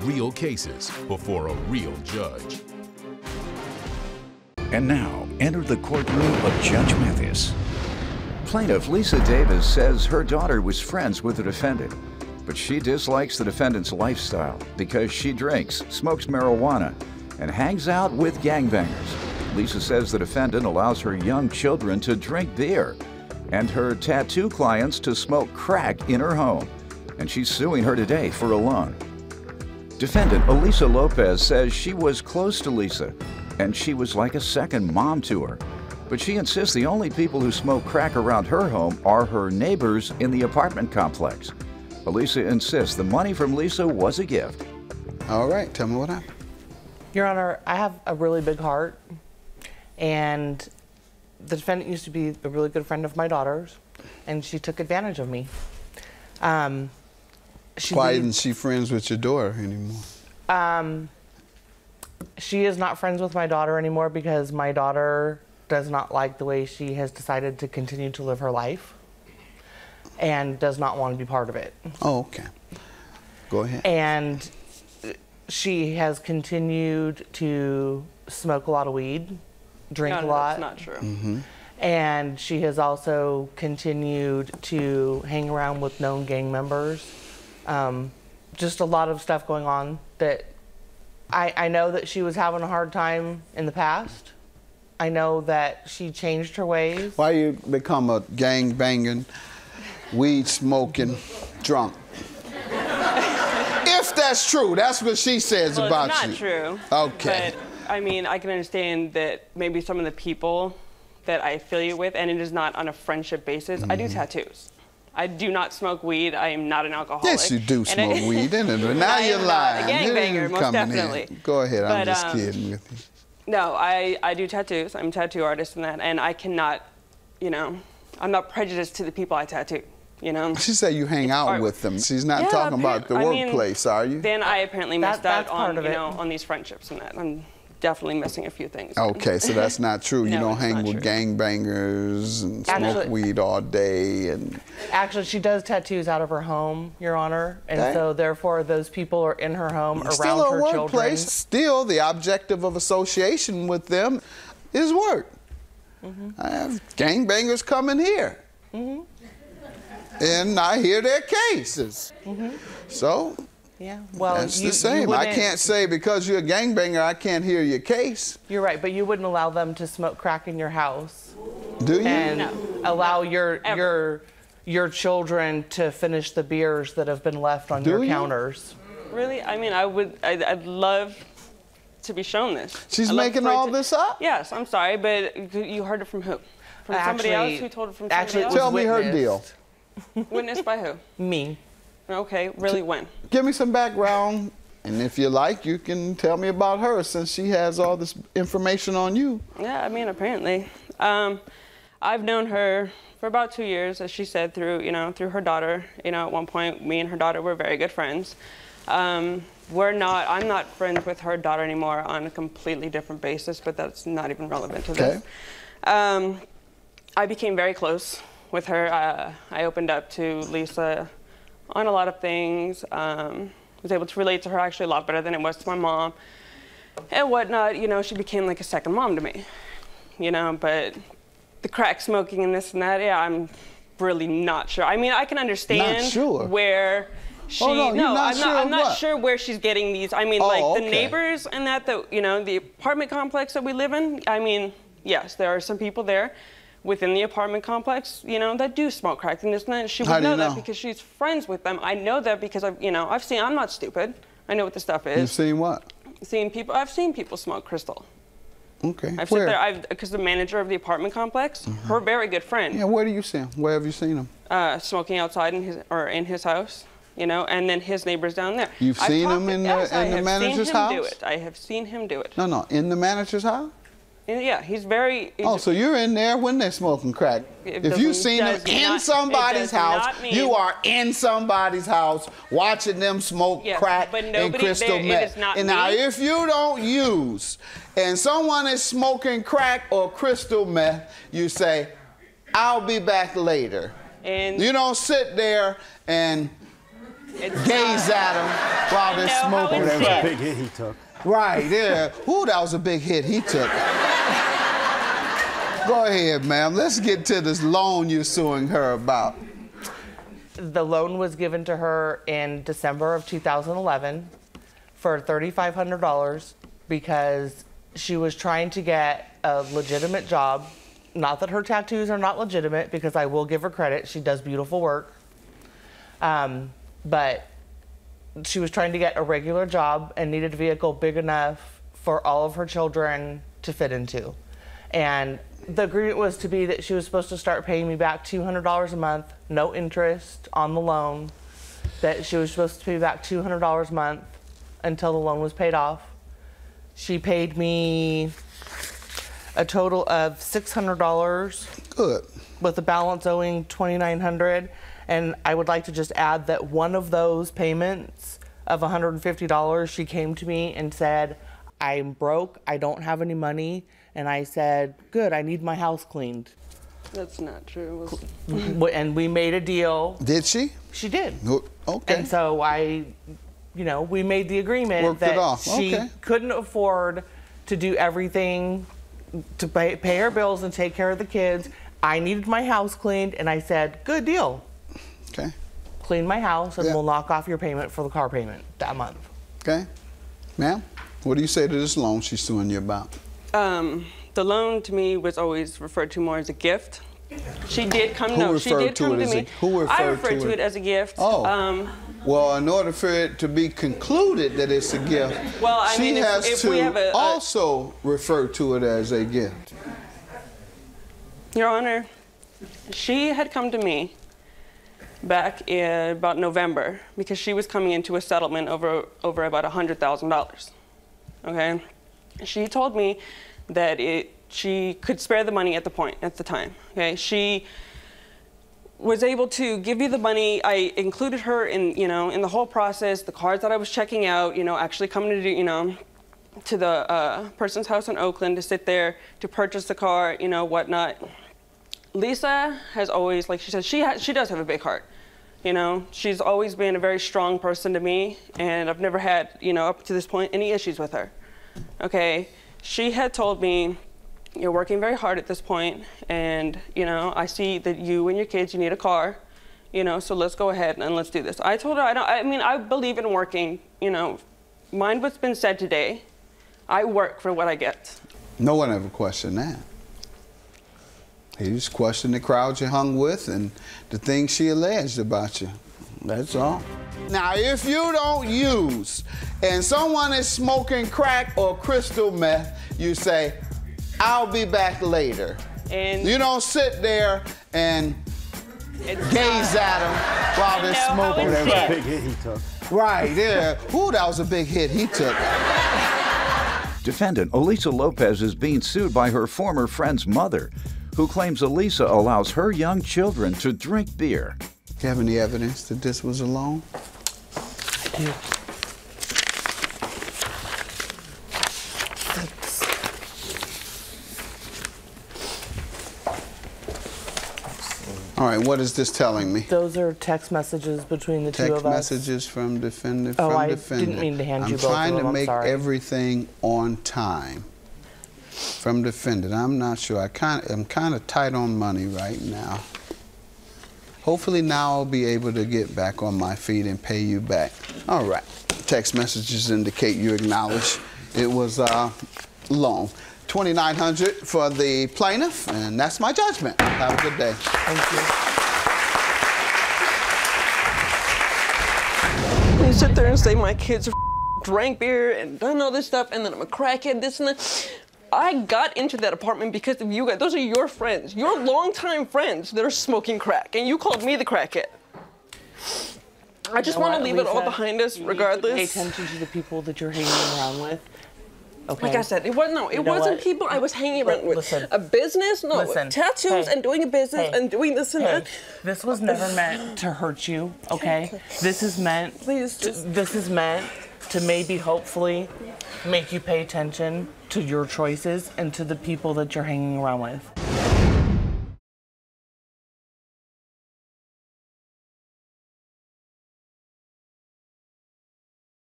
real cases before a real judge. And now, enter the courtroom of Judge Mathis. Plaintiff Lisa Davis says her daughter was friends with the defendant, but she dislikes the defendant's lifestyle because she drinks, smokes marijuana, and hangs out with gangbangers. Lisa says the defendant allows her young children to drink beer and her tattoo clients to smoke crack in her home, and she's suing her today for a loan. Defendant Elisa Lopez says she was close to Lisa, and she was like a second mom to her. But she insists the only people who smoke crack around her home are her neighbors in the apartment complex. Elisa insists the money from Lisa was a gift. All right, tell me what happened. Your Honor, I have a really big heart, and the defendant used to be a really good friend of my daughter's, and she took advantage of me. Why isn't she friends with your daughter anymore? She is not friends with my daughter anymore because my daughter does not like the way she has decided to continue to live her life and does not want to be part of it. Oh, okay. Go ahead. And she has continued to smoke a lot of weed, drink a lot. That's not true. Mm-hmm. And she has also continued to hang around with known gang members. Just a lot of stuff going on that I know that she was having a hard time in the past. I know that she changed her ways. Why you become a gang-banging, weed-smoking drunk? If that's true, that's what she says about you. It's not true. Okay. But, I mean, I can understand that maybe some of the people that I affiliate with, and it is not on a friendship basis, I do tattoos. I do not smoke weed. I am not an alcoholic. Yes, you do smoke weed, but now you're lying. A gangbanger, most definitely. Go ahead, I'm just kidding with you. No, I do tattoos. I'm a tattoo artist and that, and I cannot, you know, I'm not prejudiced to the people I tattoo, you know. She said you hang out with them. She's not talking about the workplace, are you? Then I apparently missed out on, you know, on these friendships and that. I'm definitely missing a few things. Okay, so that's not true. No, you don't hang with true. gangbangers and smoke weed all day. And actually, she does tattoos out of her home, Your Honor, and so therefore those people are in her home around her children. Workplace. Still, the objective of association with them is work. Mm-hmm. I have gangbangers coming here, mm-hmm. and I hear their cases. Mm-hmm. So. Yeah, well, that's the same. I can't say because you're a gangbanger, I can't hear your case. You're right, but you wouldn't allow them to smoke crack in your house. Do you? And no. allow your children to finish the beers that have been left on your counters. Really? I mean, I'd love to be shown this. She's making all this up? Yes, I'm sorry, but you heard it from who? From somebody else who told it from somebody else? Tell me her deal. Witnessed by who? Me. Okay, really, when? Give me some background, and if you like, you can tell me about her since she has all this information on you. Yeah, I mean, apparently. I've known her for about 2 years, as she said, through her daughter. You know, at one point, me and her daughter were very good friends. I'm not friends with her daughter anymore on a completely different basis, but that's not even relevant to this. I became very close with her. I opened up to Lisa on a lot of things. Was able to relate to her actually a lot better than it was to my mom and whatnot. You know, she became like a second mom to me, you know, but the crack smoking and this and that, yeah, I'm really not sure. I mean, I can understand where she, I'm not sure where she's getting these. I mean, the neighbors and that, you know, the apartment complex that we live in, I mean, yes, there are some people there within the apartment complex, you know, that do smoke crack and this and that. She would know that because she's friends with them. I know that because I've seen, I'm not stupid. I know what the stuff is. You've seen what? I've seen people smoke crystal. Okay. Where? Because the manager of the apartment complex, her very good friend. Yeah, where do you see him? Where have you seen him? Smoking outside in his house, you know, and then his neighbors down there. You've seen him in the manager's house? I have seen him do it. No, in the manager's house? Yeah, he's very... so you're in there when they're smoking crack. If you've seen them in somebody's house, you are in somebody's house watching them smoke crack and crystal meth. And now if you don't use and someone is smoking crack or crystal meth, you say, I'll be back later. And you don't sit there and Gaze at him while they're smoking. That was a big hit he took. Right, yeah. Ooh, that was a big hit he took. Go ahead, ma'am. Let's get to this loan you're suing her about. The loan was given to her in December of 2011 for $3,500 because she was trying to get a legitimate job. Not that her tattoos are not legitimate, because I will give her credit. She does beautiful work. But she was trying to get a regular job and needed a vehicle big enough for all of her children to fit into. And the agreement was to be that she was supposed to start paying me back $200 a month, no interest on the loan, that she was supposed to pay back $200 a month until the loan was paid off. She paid me a total of $600. Good. With the balance owing $2,900. And I would like to just add that one of those payments of $150, she came to me and said, I'm broke, I don't have any money. And I said, good, I need my house cleaned. That's not true. And we made a deal. Did she? She did. Okay. And so we made the agreement Worked that it off. she couldn't afford to do everything to pay her bills and take care of the kids. I needed my house cleaned, and I said, good deal. Okay. Clean my house, and we'll knock off your payment for the car payment that month. Okay. Ma'am, what do you say to this loan she's suing you about? The loan to me was always referred to more as a gift. She did come. She did come to me. Who referred I referred to it as a gift. Oh. Well, in order for it to be concluded that it's a gift, well, I mean, if we have also refer to it as a gift. Your Honor, she had come to me back in about November because she was coming into a settlement over about $100,000. Okay. She told me that she could spare the money at the time. Okay, she was able to give you the money. I included her in in the whole process, the cars that I was checking out. Actually coming to do to the person's house in Oakland to sit there to purchase the car, whatnot. Lisa has always, like she said, she does have a big heart. She's always been a very strong person to me, and I've never had up to this point any issues with her. Okay, she had told me, you're working very hard at this point, and I see that you and your kids, you need a car, so let's go ahead and let's do this. I told her, I believe in working, mind what's been said today. I work for what I get. No one ever questioned that. He just questioned the crowd you hung with and the things she alleged about you. That's all. Now, if you don't use and someone is smoking crack or crystal meth, you say, I'll be back later. And you don't sit there and gaze at them while they're smoking crack. That was a big hit he took. Right, yeah. Ooh, that was a big hit he took. Defendant Elisa Lopez is being sued by her former friend's mother, who claims Elisa allows her young children to drink beer. Do you have any evidence that this was a loan? I do. All right, what is this telling me? Those are text messages between the two of us. Text messages from defendant. Oh, I didn't mean to hand you both of them. I'm trying to make everything on time. From defendant. I'm not sure. I'm kind of tight on money right now. Hopefully now I'll be able to get back on my feet and pay you back. All right. Text messages indicate you acknowledge it was a loan. $2,900 for the plaintiff, and that's my judgment. Have a good day. Thank you. You sit there and say my kids drank beer and done all this stuff, and then I'm a crackhead, this and that. I got into that apartment because of you guys. Those are your friends, your longtime friends that are smoking crack, and you called me the crackhead. I just want to leave it all behind us, regardless. Pay attention to the people that you're hanging around with. Okay. Like I said, it wasn't people I was hanging around with. Listen. A business, tattoos and doing a business and doing this and that. This was never meant to hurt you, okay? This is meant. This is meant to maybe, hopefully, make you pay attention to your choices and to the people that you're hanging around with.